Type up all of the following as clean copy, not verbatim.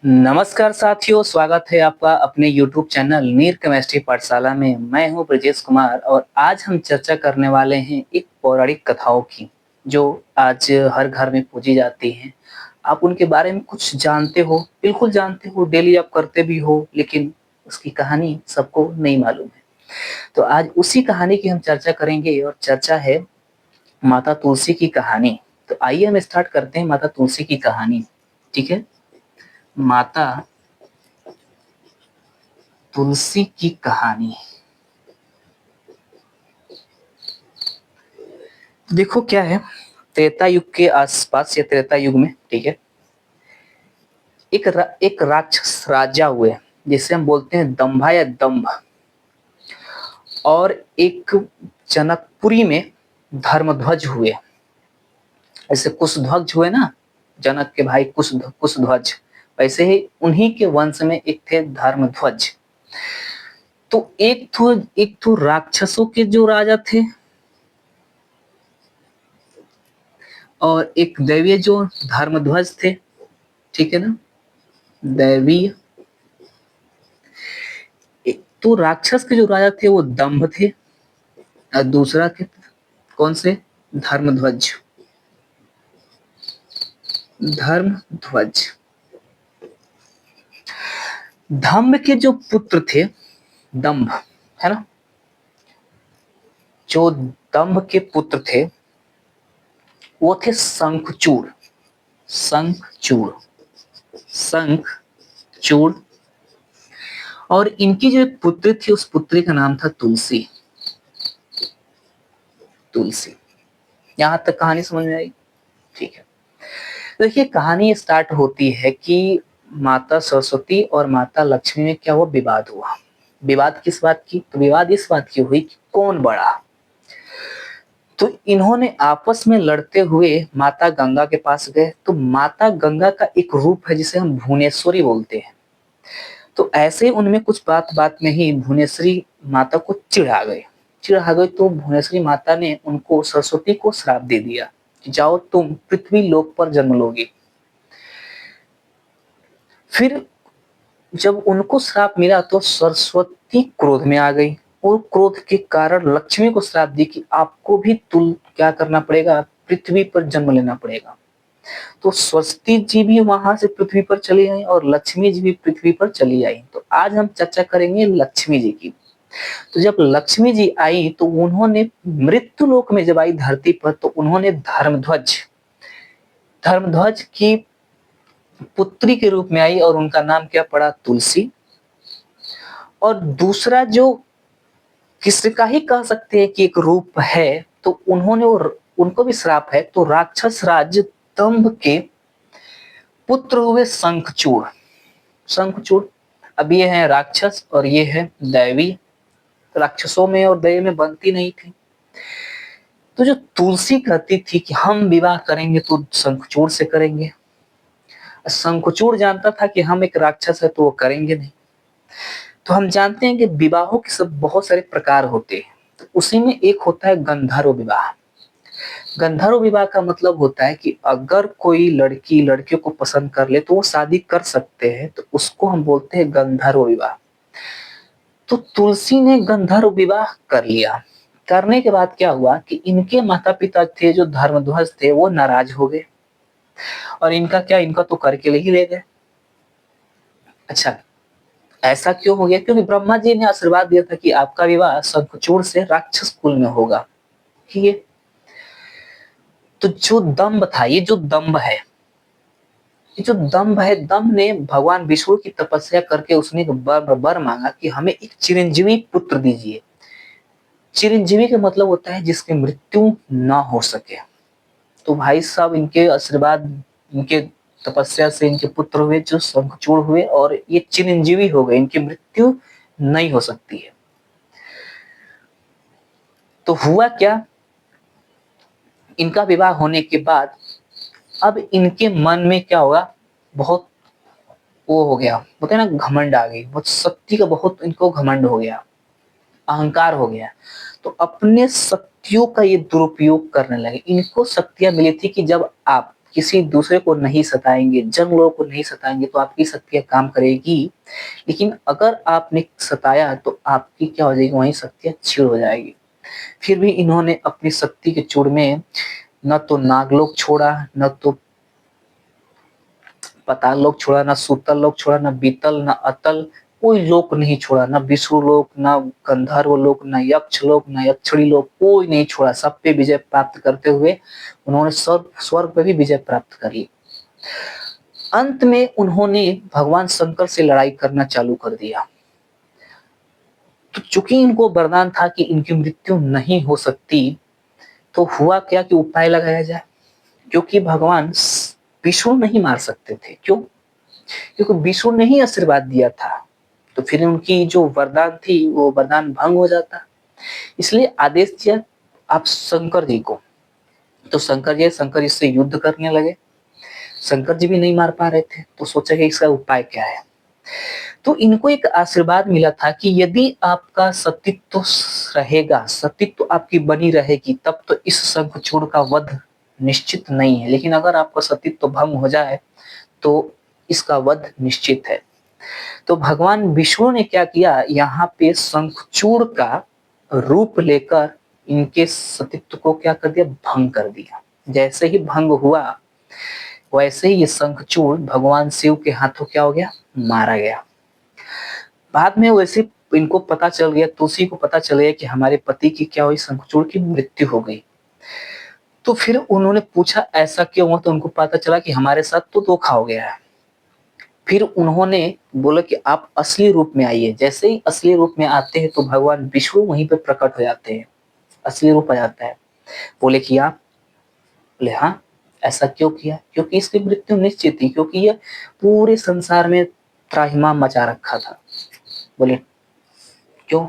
नमस्कार साथियों, स्वागत है आपका अपने YouTube चैनल नीर केमिस्ट्री पाठशाला में। मैं हूं ब्रजेश कुमार और आज हम चर्चा करने वाले हैं एक पौराणिक कथाओं की, जो आज हर घर में पूजी जाती हैं। आप उनके बारे में कुछ जानते हो? बिल्कुल जानते हो, डेली आप करते भी हो, लेकिन उसकी कहानी सबको नहीं मालूम है। तो आज उसी कहानी की हम चर्चा करेंगे और चर्चा है माता तुलसी की कहानी। तो आइए हम स्टार्ट करते हैं माता तुलसी की कहानी। ठीक है, माता तुलसी की कहानी। देखो क्या है, त्रेता युग के आसपास या त्रेता युग में, ठीक है, एक राक्षस राजा हुए जिसे हम बोलते हैं दंभा या दंभ। और एक जनकपुरी में धर्मध्वज हुए। ऐसे कुशध्वज हुए ना, जनक के भाई कुशध्वज, वैसे ही उन्हीं के वंश में एक थे धर्मध्वज। तो एक तो राक्षसों के जो राजा थे और एक दैवीय जो धर्मध्वज थे। ठीक है ना, दैवीय। एक तो राक्षस के जो राजा थे वो दंभ थे और दूसरा के कौन से, धर्मध्वज। धर्मध्वज धम्म के जो पुत्र थे, दंभ, है ना, जो दंभ के पुत्र थे वो थे शंखचूड़। शंखचूड़ शंखचूड़ और इनकी जो एक पुत्री थी, उस पुत्री का नाम था तुलसी। तुलसी। यहां तक कहानी समझ में आई? ठीक है। देखिए, कहानी स्टार्ट होती है कि माता सरस्वती और माता लक्ष्मी में क्या हुआ, विवाद हुआ। विवाद किस बात की? तो विवाद इस बात की हुई कि कौन बड़ा। तो इन्होंने आपस में लड़ते हुए माता गंगा के पास गए। तो माता गंगा का एक रूप है जिसे हम भुवनेश्वरी बोलते हैं। तो ऐसे उनमें कुछ बात बात में ही भुवनेश्वरी माता को चिढ़ा गई। तो भुवनेश्वरी माता ने उनको, सरस्वती को, श्राप दे दिया कि जाओ तुम पृथ्वी लोक पर जन्म लोगे। फिर जब उनको श्राप मिला तो सरस्वती क्रोध में आ गई और क्रोध के कारण लक्ष्मी को श्राप दी कि आपको भी क्या करना पड़ेगा, पृथ्वी पर जन्म लेना पड़ेगा। तो सरस्वती जी भी वहां से पृथ्वी पर चली आई और लक्ष्मी जी भी पृथ्वी पर चली आई। तो आज हम चर्चा करेंगे लक्ष्मी जी की। तो जब लक्ष्मी जी आई तो उन्होंने मृत्यु लोक में जब आई धरती पर, तो उन्होंने धर्मध्वज धर्मध्वज की पुत्री के रूप में आई और उनका नाम क्या पड़ा, तुलसी। और दूसरा जो किसका ही कह सकते हैं कि एक रूप है, तो उन्होंने उनको भी श्राप है। तो राक्षस राज दंभ के पुत्र हुए शंखचूड़। शंखचूड़। अब ये है राक्षस और ये है दैवी। राक्षसों में और दैवी में बनती नहीं थी। तो जो तुलसी कहती थी कि हम विवाह करेंगे तो शंखचूड़ से करेंगे, शंखचूड़ जानता था कि हम एक राक्षस है तो वो करेंगे नहीं। तो हम जानते हैं कि विवाहों के सब बहुत सारे प्रकार होते हैं। तो उसी में एक होता है गंधर्व विवाह। गंधर्व विवाह का मतलब होता है कि अगर कोई लड़की लड़कियों को पसंद कर ले तो वो शादी कर सकते हैं, तो उसको हम बोलते हैं गंधर्व विवाह। तो तुलसी ने गंधर्व विवाह कर लिया। करने के बाद क्या हुआ कि इनके माता पिता थे जो धर्मध्वज थे, वो नाराज हो गए और इनका क्या, इनका तो करके ही ले गए। अच्छा, ऐसा क्यों हो गया? क्योंकि ब्रह्मा जी ने आशीर्वाद दिया था कि आपका विवाह शंखचूड़ से राक्षस कुल में होगा। ये तो जो दम्भ था, ये जो दम्भ है, ये जो दम्भ है, दम्भ ने भगवान विष्णु की तपस्या करके उसने वर मांगा कि हमें एक चिरंजीवी पुत्र दीजिए। चिरंजीवी का मतलब होता है जिसकी मृत्यु ना हो सके। तो भाई साहब, इनके आशीर्वाद, इनके तपस्या से इनके पुत्र हुए जो शंखचूड़ हुए और ये चिरंजीवी हो गए, इनकी मृत्यु नहीं हो सकती है। तो हुआ क्या, इनका विवाह होने के बाद अब इनके मन में क्या होगा, बहुत वो हो गया, बोलते हैं ना, घमंड आ गई। बहुत शक्ति का बहुत इनको घमंड हो गया, अहंकार हो गया। तो अपने शक्तियों का ये दुरुपयोग करने लगे। इनको शक्तियां मिली थी कि जब आप किसी दूसरे को नहीं सताएंगे, जन लोगों को नहीं सताएंगे तो आपकी शक्तियाँ काम करेगी। लेकिन अगर आपने सताया तो आपकी क्या हो जाएगी, वहीं शक्तियाँ क्षीण हो जाएगी। फिर भी इन्होंने अपनी शक्ति के चूड़ में न तो नागलोक छोड़ा, न तो पाताल लोक छोड़ा, न सूतल लोक छोड़ा, न बीतल, न अतल, कोई लोक नहीं छोड़ा, न विष्णु लोक, न गंधर्व लोक, न यक्ष लोक, न यक्षिणी लोक, कोई नहीं छोड़ा। सब पे विजय प्राप्त करते हुए उन्होंने स्वर्ग पे भी विजय प्राप्त कर ली। अंत में उन्होंने भगवान शंकर से लड़ाई करना चालू कर दिया। तो चूंकि इनको वरदान था कि इनकी मृत्यु नहीं हो सकती, तो हुआ क्या कि उपाय लगाया जाए, क्योंकि भगवान विष्णु नहीं मार सकते थे। क्यों? क्योंकि विष्णु ने ही आशीर्वाद दिया था, तो फिर उनकी जो वरदान थी वो वरदान भंग हो जाता। इसलिए आदेश दिया आप शंकर जी को। तो शंकर जी से युद्ध करने लगे। शंकर जी भी नहीं मार पा रहे थे, तो सोचा कि इसका उपाय क्या है। तो इनको एक आशीर्वाद मिला था कि यदि आपका सतीत्व रहेगा, सतीत्व आपकी बनी रहेगी, तब तो इस शंखचूड़ का वध निश्चित नहीं है, लेकिन अगर आपका सतीत्व भंग हो जाए तो इसका वध निश्चित है। तो भगवान विष्णु ने क्या किया, यहाँ पे शंखचूड़ का रूप लेकर इनके सतीत्व को क्या कर दिया, भंग कर दिया। जैसे ही भंग हुआ वैसे ही ये शंखचूड़ भगवान शिव के हाथों क्या हो गया, मारा गया। बाद में वैसे इनको पता चल गया, तुलसी को पता चल गया कि हमारे पति की क्या हुई, शंखचूड़ की मृत्यु हो गई। तो फिर उन्होंने पूछा ऐसा क्यों हुआ, तो उनको पता चला कि हमारे साथ तो धोखा हो गया है। फिर उन्होंने बोला कि आप असली रूप में आइए। जैसे ही असली रूप में आते हैं तो भगवान विष्णु वहीं पे प्रकट हो जाते हैं, असली रूप आ जाता है। बोले कि आप, बोले हाँ। ऐसा क्यों किया? क्योंकि इसकी मृत्यु निश्चित थी, क्योंकि यह पूरे संसार में त्राहिमाम मचा रखा था। बोले क्यों?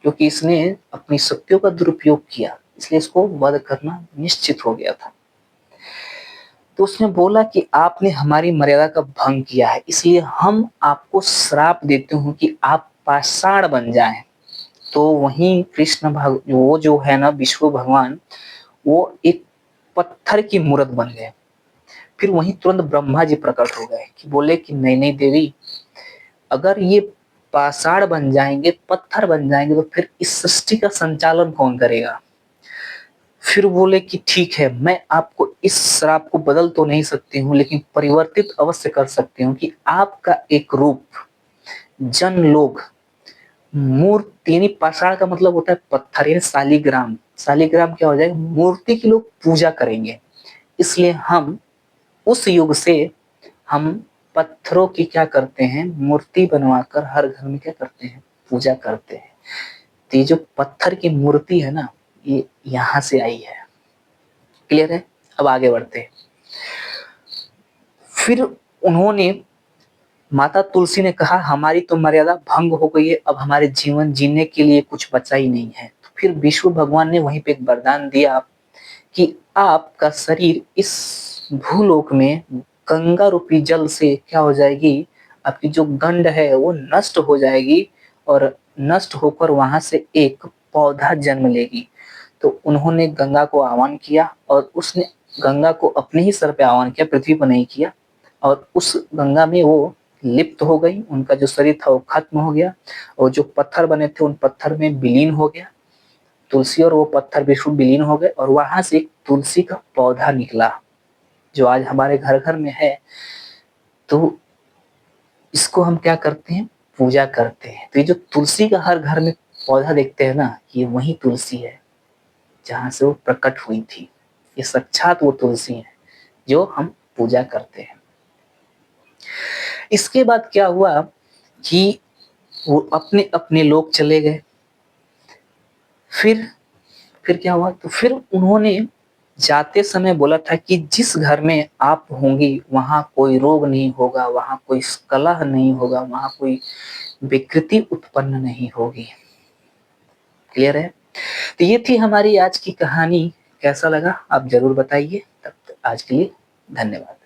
क्योंकि इसने अपनी शक्तियों का दुरुपयोग किया, इसलिए इसको वध करना निश्चित हो गया था। तो उसने बोला कि आपने हमारी मर्यादा का भंग किया है, इसलिए हम आपको श्राप देते हूं कि आप पाषाण बन जाएं। तो वहीं कृष्ण वो जो है ना, विष्णु भगवान, वो एक पत्थर की मूर्त बन गए। फिर वहीं तुरंत ब्रह्मा जी प्रकट हो गए कि बोले कि नहीं नहीं देवी, अगर ये पाषाण बन जाएंगे, पत्थर बन जाएंगे, तो फिर इस सृष्टि का संचालन कौन करेगा? फिर बोले कि ठीक है, मैं आपको इस श्राप को बदल तो नहीं सकती हूँ, लेकिन परिवर्तित अवश्य कर सकती हूँ कि आपका एक रूप जन लोग मूर्ति, यानी पाषाण का मतलब होता है पत्थर, यानी शालिग्राम। शालिग्राम क्या हो जाएगा, मूर्ति की लोग पूजा करेंगे। इसलिए हम उस युग से हम पत्थरों की क्या करते हैं, मूर्ति बनवाकर हर घर में क्या करते हैं, पूजा करते हैं। तो ये जो पत्थर की मूर्ति है ना, ये यहाँ से आई है। क्लियर है? अब आगे बढ़ते हैं। फिर उन्होंने, माता तुलसी ने कहा हमारी तो मर्यादा भंग हो गई है, अब हमारे जीवन जीने के लिए कुछ बचा ही नहीं है। तो फिर विष्णु भगवान ने वहीं पे एक वरदान दिया कि आपका शरीर इस भूलोक में गंगा रूपी जल से क्या हो जाएगी, आपकी जो गंड है वो नष्ट हो जाएगी, और नष्ट होकर वहां से एक पौधा जन्म लेगी। तो उन्होंने गंगा को आह्वान किया, और उसने गंगा को अपने ही सर पे आह्वान किया, पृथ्वी पर नहीं किया, और उस गंगा में वो लिप्त हो गई। उनका जो शरीर था वो खत्म हो गया, और जो पत्थर बने थे उन पत्थर में विलीन हो गया। तुलसी और वो पत्थर विष्णु विलीन हो गए, और वहां से एक तुलसी का पौधा निकला जो आज हमारे घर घर में है। तो इसको हम क्या करते हैं, पूजा करते हैं। तो ये जो तुलसी का हर घर में पौधा देखते हैं ना, ये वही तुलसी है जहां से वो प्रकट हुई थी। ये साक्षात वो तुलसी है जो हम पूजा करते हैं। इसके बाद क्या हुआ कि वो अपने अपने लोग चले गए। फिर क्या हुआ, तो फिर उन्होंने जाते समय बोला था कि जिस घर में आप होंगी वहां कोई रोग नहीं होगा, वहां कोई कलह नहीं होगा, वहां कोई विकृति उत्पन्न नहीं होगी। क्लियर है? तो ये थी हमारी आज की कहानी। कैसा लगा आप जरूर बताइए। तब तक आज के लिए धन्यवाद।